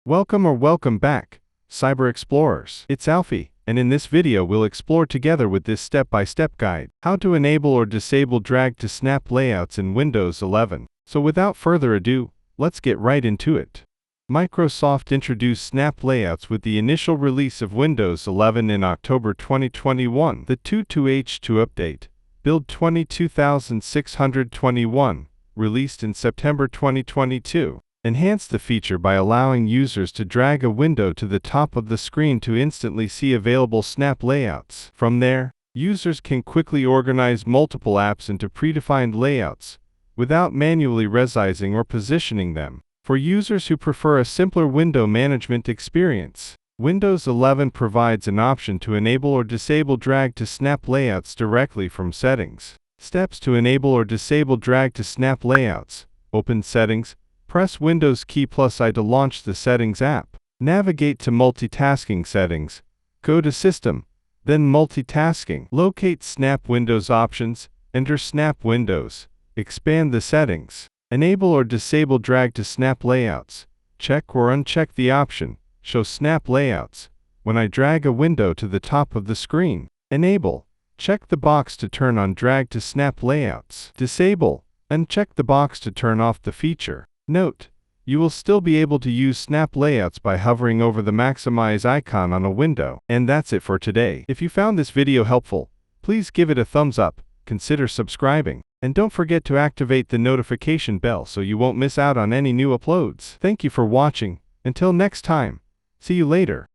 Welcome back, Cyber Explorers. It's Alfie, and in this video we'll explore together with this step-by-step guide, how to enable or disable drag to snap layouts in Windows 11. So without further ado, let's get right into it. Microsoft introduced snap layouts with the initial release of Windows 11 in October 2021. The 22H2 update, build 22621, released in September 2022. Enhance the feature by allowing users to drag a window to the top of the screen to instantly see available snap layouts. From there, users can quickly organize multiple apps into predefined layouts, without manually resizing or positioning them. For users who prefer a simpler window management experience, Windows 11 provides an option to enable or disable drag to snap layouts directly from settings. Steps to enable or disable drag to snap layouts. Open Settings. Press Windows key +I to launch the Settings app. Navigate to Multitasking Settings. Go to System, then Multitasking. Locate Snap Windows options. Enter Snap Windows. Expand the settings. Enable or disable drag to snap layouts. Check or uncheck the option, Show Snap Layouts, when I drag a window to the top of the screen. Enable. Check the box to turn on drag to snap layouts. Disable. Uncheck the box to turn off the feature. Note, you will still be able to use snap layouts by hovering over the maximize icon on a window. And that's it for today. If you found this video helpful, please give it a thumbs up, consider subscribing, and don't forget to activate the notification bell so you won't miss out on any new uploads. Thank you for watching. Until next time, see you later.